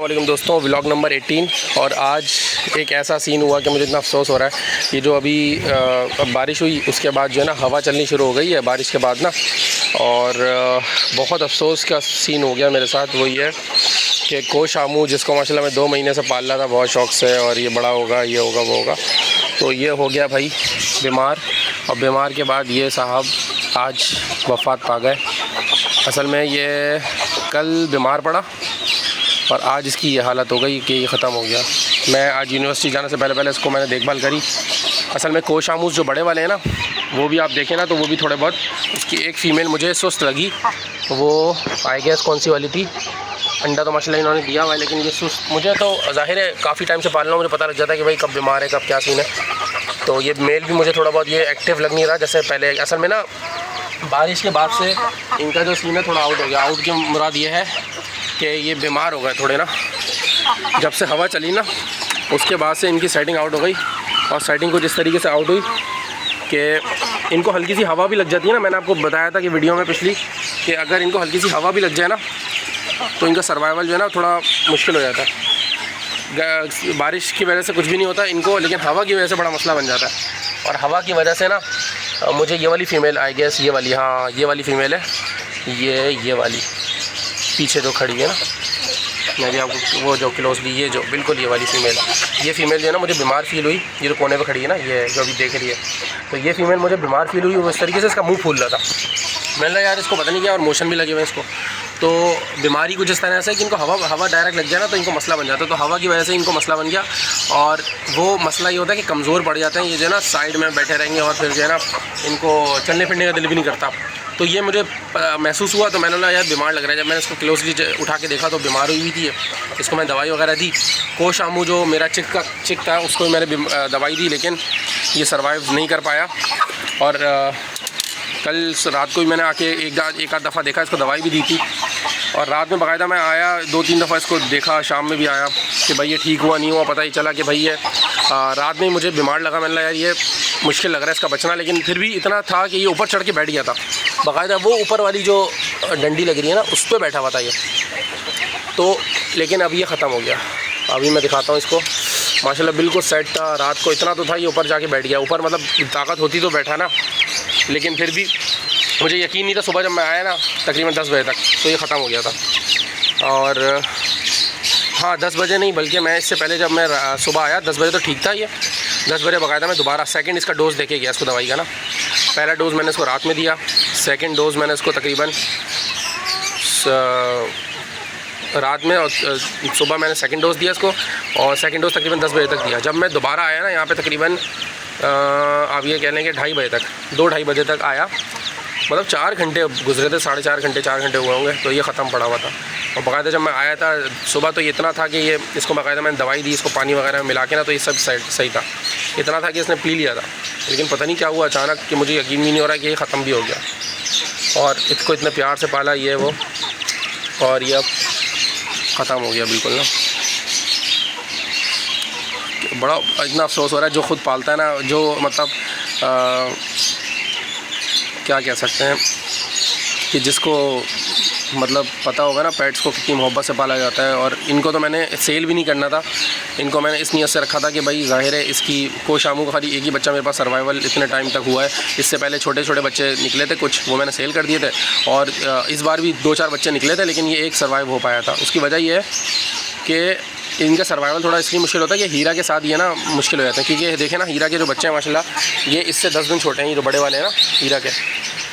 वालेकुम दोस्तों, vlog number 18। और आज एक ऐसा सीन हुआ कि मुझे इतना अफसोस हो रहा है कि जो अभी बारिश हुई उसके बाद जो है ना हवा चलनी शुरू हो गई है बारिश के बाद ना। और बहुत अफसोस का सीन हो गया मेरे साथ। वो ये है कि कोश आमू जिसको माशाल्लाह मैं 2 महीने से पाल रहा था बहुत शौक़ से, और ये बड़ा होगा, ये होगा, वो होगा, तो ये हो गया भाई बीमार। और बीमार के बाद ये साहब आज वफ़ात पा गए। असल में ये कल बीमार पड़ा और आज इसकी ये हालत हो गई कि ये ख़त्म हो गया। मैं आज यूनिवर्सिटी जाने से पहले इसको मैंने देखभाल करी। असल में कोश आमूस जो बड़े वाले हैं ना, वो भी आप देखें ना तो वो भी थोड़े बहुत, इसकी एक फ़ीमेल मुझे सुस्त लगी। वो आई गेस कौन सी वाली थी, अंडा तो माशाल्लाह इन्होंने दिया हुआ है, लेकिन ये सुस्त, मुझे तो ज़ाहिर है काफ़ी टाइम से पाल रहा हूँ, मुझे पता लग जाता है कि भाई कब बीमार है, कब क्या सीन है। तो ये मेल भी मुझे थोड़ा बहुत ये एक्टिव लग नहीं रहा जैसे पहले। असल में ना बारिश के बाद से इनका जो सीन है थोड़ा आउट हो गया। आउट की मुराद ये है कि ये बीमार हो गए थोड़े ना। जब से हवा चली ना उसके बाद से इनकी सेटिंग आउट हो गई। और सेटिंग कुछ इस तरीके से आउट हुई कि इनको हल्की सी हवा भी लग जाती है ना। मैंने आपको बताया था कि वीडियो में पिछली, कि अगर इनको हल्की सी हवा भी लग जाए ना तो इनका सर्वाइवल जो है ना थोड़ा मुश्किल हो जाता है। बारिश की वजह से कुछ भी नहीं होता इनको, लेकिन हवा की वजह से बड़ा मसला बन जाता है। और हवा की वजह से ना मुझे ये वाली फ़ीमेल, आई गेस ये वाली, हाँ ये वाली फ़ीमेल है, ये वाली पीछे जो खड़ी है ना, मैं भी आपको वो जो क्लोजली, ये जो बिल्कुल ये वाली फ़ीमेल है, ये फ़ीमेल जो है ना मुझे बीमार फील हुई। ये जो कोने पे खड़ी है ना, ये जो अभी देख रही है, तो ये फ़ीमेल मुझे बीमार फील हुई। वो इस तरीके से इसका मुंह फूल रहा था। मैंने कहा यार इसको पता नहीं क्या, और मोशन भी लगे हुए हैं इसको। तो बीमारी कुछ इस तरह से है कि इनको हवा डायरेक्ट लग जाए ना तो इनको मसला बन जाता है। तो हवा की वजह से इनको मसला बन गया। और वो मसला ये होता है कि कमज़ोर पड़ जाते हैं ये जो है ना, साइड में बैठे रहेंगे और फिर जो है ना इनको चलने फिरने का दिल भी नहीं करता। तो ये मुझे महसूस हुआ, तो मैंने बोला यार बीमार लग रहा है। जब मैंने इसको क्लोजली उठा के देखा तो बीमार हुई हुई थी। इसको मैं दवाई वगैरह दी। कोश आमू जो मेरा चिक था उसको मैंने दवाई दी, लेकिन ये सर्वाइव नहीं कर पाया। और कल रात को ही मैंने आके एक आध दफ़ा देखा, इसको दवाई भी दी थी। और रात में बाकायदा मैं आया 2-3 दफ़ा इसको देखा, शाम में भी आया कि भाई ये ठीक हुआ नहीं हुआ, पता ही चला कि भाई ये रात में मुझे बीमार लगा। मैंने यार ये मुश्किल लग रहा है इसका बचना, लेकिन फिर भी इतना था कि ये ऊपर चढ़ के बैठ गया था बाकायदा। वो ऊपर वाली जो डंडी लग रही है ना उस पर बैठा हुआ था ये तो। लेकिन अब ये ख़त्म हो गया। अभी मैं दिखाता हूँ इसको, माशाल्लाह बिल्कुल सेट था। रात को इतना तो था ये ऊपर जाके बैठ गया। ऊपर मतलब ताकत होती तो बैठा ना, लेकिन फिर भी मुझे यकीन नहीं था। सुबह जब मैं आया ना तकरीबन 10 बजे तक तो ये ख़त्म हो गया था। और हाँ 10 बजे नहीं, बल्कि मैं इससे पहले जब मैं सुबह आया 10 बजे तो ठीक था ये। 10 बजे बाकायदा मैं दोबारा सेकंड इसका डोज़ देके गया इसको दवाई का ना। पहला डोज़ मैंने इसको रात में दिया, सेकंड डोज़ मैंने इसको तकरीबन रात में, और सुबह मैंने सेकंड डोज़ दिया इसको। और सेकंड डोज़ तकरीबन 10 बजे तक दिया। जब मैं दोबारा आया ना यहाँ पे तकरीबन आप ये कह लें कि 2:30 बजे तक, 2-2:30 बजे तक आया, मतलब 4 घंटे गुजरे थे, 4.5 घंटे 4 घंटे हुए होंगे, तो ये ख़त्म पड़ा हुआ था। और बाकायदा जब मैं आया था सुबह तो ये इतना था कि ये इसको बाकायदा मैंने दवाई दी, इसको पानी वगैरह में मिला के ना, तो ये सब सही था। इतना था कि इसने पी लिया था, लेकिन पता नहीं क्या हुआ अचानक कि मुझे यकीन भी नहीं हो रहा कि ये ख़त्म भी हो गया। और इसको इतने प्यार से पाला ये वो, और ये अब ख़त्म हो गया बिल्कुल ना। बड़ा इतना अफसोस हो रहा है। जो ख़ुद पालता है ना, जो मतलब क्या कह सकते हैं कि जिसको मतलब पता होगा ना पेट्स को कितनी मोहब्बत से पाला जाता है। और इनको तो मैंने सेल भी नहीं करना था, इनको मैंने इस नीयत से रखा था कि भाई ज़ाहिर है इसकी कोश आमू का खाली एक ही बच्चा मेरे पास सर्वाइवल इतने टाइम तक हुआ है। इससे पहले छोटे छोटे बच्चे निकले थे कुछ, वो मैंने सेल कर दिए थे। और इस बार भी 2-4 बच्चे निकले थे, लेकिन ये एक सर्वाइव हो पाया था। उसकी वजह ये है कि इनका सर्वाइवल थोड़ा इसलिए मुश्किल होता है कि हीरा के साथ ये ना मुश्किल हो जाता है। क्योंकि देखें ना हीरा के जो बच्चे हैं माशाल्लाह ये इससे 10 दिन छोटे हैं, ये जो बड़े वाले हैं ना हीरा के,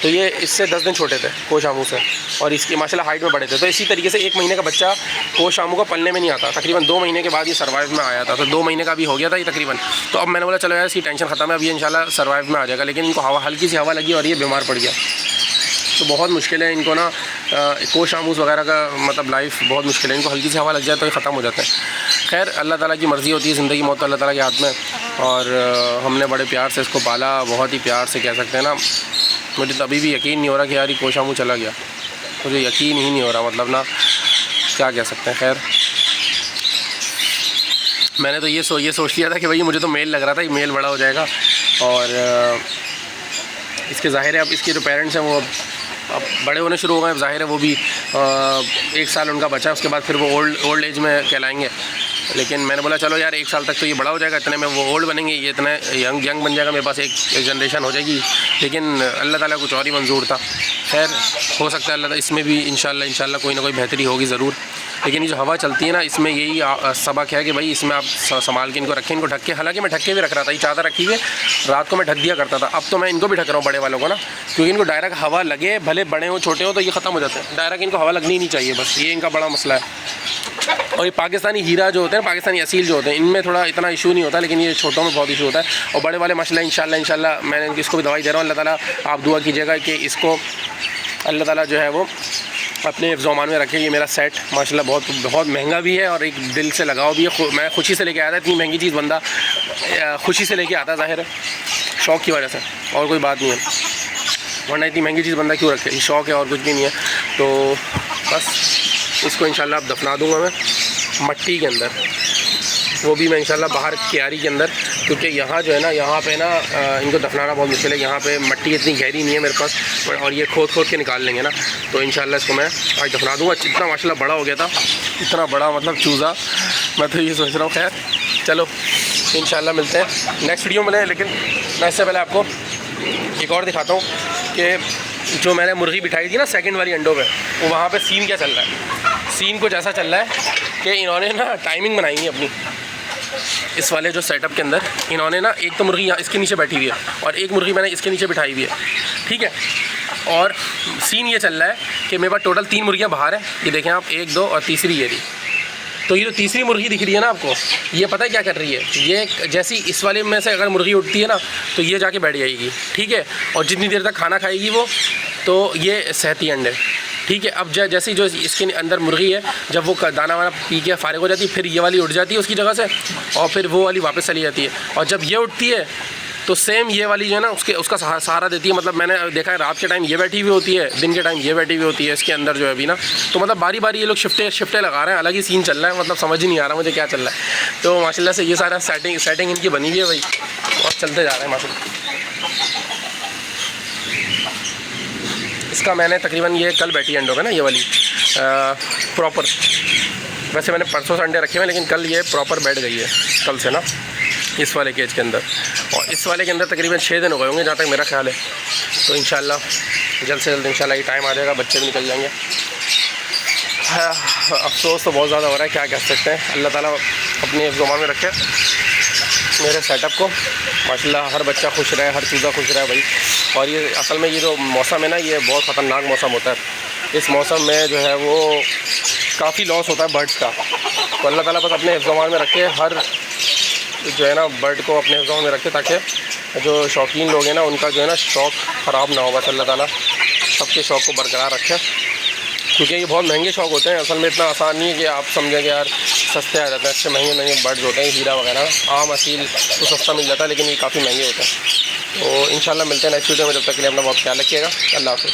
तो ये इससे 10 दिन छोटे थे कोश आमू से, और इसकी माशाल्लाह हाइट में बड़े थे। तो इसी तरीके से 1 महीने का बच्चा कोश आमू का पलने में नहीं आता। तकरीबन 2 महीने के बाद ये सर्वाइव में आया था, तो 2 महीने का भी हो गया था ये तकरीबन। तो अब मैंने बोला चलो यार इसकी टेंशन ख़त्म है, अब ये इंशाल्लाह सर्वाइव में आ जाएगा। लेकिन इनको हल्की सी हवा लगी और ये बीमार पड़ गया। तो बहुत मुश्किल है इनको ना, कोश आमूस वगैरह का मतलब लाइफ बहुत मुश्किल है। इनको हल्की सी हवा लग जाए तो ये ख़त्म हो जाते हैं। खैर अल्लाह ताला की मर्ज़ी होती है, ज़िंदगी मौत अल्लाह ताला के हाथ में। और हमने बड़े प्यार से इसको पाला, बहुत ही प्यार से कह सकते हैं ना। मुझे तो अभी भी यकीन नहीं हो रहा कि यार ये कोश आमू चला गया, मुझे यकीन ही नहीं हो रहा, मतलब ना क्या कह सकते हैं। खैर मैंने तो ये सोच लिया था कि भाई मुझे तो मेल लग रहा था, ये मेल बड़ा हो जाएगा। और इसके ज़ाहिर है अब इसके जो पेरेंट्स हैं वो अब बड़े होने शुरू हो गए, ज़ाहिर है वो भी 1 साल उनका बचा है, उसके बाद फिर वो ओल्ड एज में कहलाएंगे। लेकिन मैंने बोला चलो यार 1 साल तक तो ये बड़ा हो जाएगा, इतने में वो ओल्ड बनेंगे, ये इतने यंग बन जाएगा, मेरे पास एक जनरेशन हो जाएगी। लेकिन अल्लाह ताला कुछ और ही मंजूर था। खैर हो सकता है अल्लाह ताला इसमें भी इंशाल्लाह कोई ना कोई बेहतरी होगी ज़रूर। लेकिन ये जो हवा चलती है ना, इसमें यही सबक है कि भाई इसमें आप संभाल के इनको रखें, इनको ढक के। हालांकि मैं ढक के भी रख रहा था, ये चादर रखी हुई रात को मैं ढक दिया करता था। अब तो मैं इनको भी ढक रहा हूँ बड़े वालों को ना, क्योंकि इनको डायरेक्ट हवा लगे, भले बड़े हो छोटे हो, तो ये ख़त्म हो जाते हैं। डायरेक्ट इनको हवा लगनी नहीं चाहिए, बस ये इनका बड़ा मसला है। और ये पाकिस्तानी हीरा जो होते हैं, पाकिस्तानी असील जो होते हैं, इनमें थोड़ा इतना इशू नहीं होता, लेकिन ये छोटों में बहुत इशू होता है। और बड़े वाले माशाल्लाह इंशाल्लाह मैं इसको भी दवाई दे रहा हूँ। अल्लाह ताला आप दुआ कीजिएगा कि इसको अल्लाह ताला जो है वो अपने ज़मान में रखे। ये मेरा सेट माशाल्लाह बहुत महंगा भी है और एक दिल से लगाव भी है। मैं खुशी से लेके आया था, इतनी महंगी चीज़ बंदा खुशी से लेके आता, ज़ाहिर है शौक़ की वजह से, और कोई बात नहीं है। वरना इतनी महंगी चीज़ बंदा क्यों रखे, शौक़ है और कुछ भी नहीं है। तो बस इसको इंशाल्लाह अब दफना दूँगा मैं मट्टी के अंदर, वो भी मैं इंशाल्लाह बाहर क्यारी के अंदर, क्योंकि यहाँ जो है ना, यहाँ पे ना इनको दफनाना बहुत मुश्किल है। यहाँ पे मट्टी इतनी गहरी नहीं है मेरे पास, और ये खोद के निकाल लेंगे ना, तो इंशाल्लाह इसको मैं आज दफना दूँगा। इतना माशाल्लाह बड़ा हो गया था, इतना बड़ा मतलब चूज़ा, मैं तो ये सोच रहा हूँ। खैर चलो इंशाल्लाह मिलते हैं नेक्स्ट वीडियो में। लेकिन मैं इससे पहले आपको एक और दिखाता हूँ कि जो मैंने मुर्गी बिठाई थी ना सेकंड वाली अंडों पे, वो वहाँ पे सीन क्या चल रहा है। सीन कुछ ऐसा चल रहा है कि इन्होंने ना टाइमिंग बनाई है अपनी, इस वाले जो सेटअप के अंदर इन्होंने ना, एक तो मुर्गी यहाँ इसके नीचे बैठी हुई है और एक मुर्गी मैंने इसके नीचे बिठाई हुई है, ठीक है। और सीन ये चल रहा है कि मेरे पास टोटल 3 मुर्गियाँ बाहर हैं, ये देखें आप, 1 2 और तीसरी ये रही। तो ये जो तीसरी मुर्गी दिख रही है ना आपको, ये पता है क्या कर रही है, ये जैसी इस वाले में से अगर मुर्गी उठती है ना, तो ये जाके बैठ जाएगी, ठीक है। और जितनी देर तक खाना खाएगी वो, तो ये सहती अंडे, ठीक है। अब जैसी जो इसके अंदर मुर्गी है, जब वो दाना वाना पी के फारिग हो जाती है, फिर ये वाली उठ जाती है उसकी जगह से, और फिर वो वाली वापस चली जाती है। और जब ये उठती है तो सेम ये वाली जो है ना उसका सहारा देती है। मतलब मैंने देखा है रात के टाइम ये बैठी हुई होती है, दिन के टाइम ये बैठी हुई होती है इसके अंदर जो है अभी ना। तो मतलब बारी बारी ये लोग शिफ्टें लगा रहे हैं, अलग ही सीन चल रहा है, मतलब समझ ही नहीं आ रहा मुझे क्या चल रहा है। तो माशाल्लाह से ये सारा सेटिंग इनकी बनी हुई है भाई, और चलते जा रहे हैं माशाल्लाह। इसका मैंने तकरीबन ये कल बैठी अंडों पे ना, ये वाली प्रॉपर, वैसे मैंने परसों से अंडे रखे हुए हैं, लेकिन कल ये प्रॉपर बैठ गई है कल से ना इस वाले केज के अंदर। और इस वाले के अंदर तकरीबन 6 दिन हो गए होंगे जहाँ तक मेरा ख्याल है। तो इंशाल्लाह जल्द से जल्द इंशाल्लाह ये टाइम आ जाएगा, बच्चे भी निकल जाएंगे। अफसोस तो बहुत ज़्यादा हो रहा है, क्या कह सकते हैं। अल्लाह ताला अपने ज़ुबान में रखे मेरे सेटअप को, माशाल्लाह हर बच्चा खुश रहे, हर चीज़ा खुश रहे भाई। और ये असल में ये जो मौसम है ना, ये बहुत ख़तरनाक मौसम होता है। इस मौसम में जो है वो काफ़ी लॉस होता है बर्ड्स का। तो अल्लाह ताला बस अपने ज़ुबान में रखे, हर जो है ना बर्ड को अपने ज़ुबान में रखे, ताकि जो शौकीन लोग हैं ना उनका जो है ना शौक़ ख़राब ना हो। बस अल्लाह ताला सबके शौक़ को बरकरार रखे, क्योंकि ये बहुत महंगे शौक़ होते हैं। असल में इतना आसान नहीं है कि आप समझें कि यार सस्ते आ जाते हैं, अच्छे महंगे बर्ड्स होते हैं, हीरा वगैरह आम असील तो सस्ता मिल जाता है, लेकिन ये काफ़ी महंगे होते हैं। तो इंशाल्लाह मिलते हैं नेक्स्ट वीडियो में, जब तक के लिए अपना बहुत ख्याल रखिएगा। अल्लाह हाफ़िज़।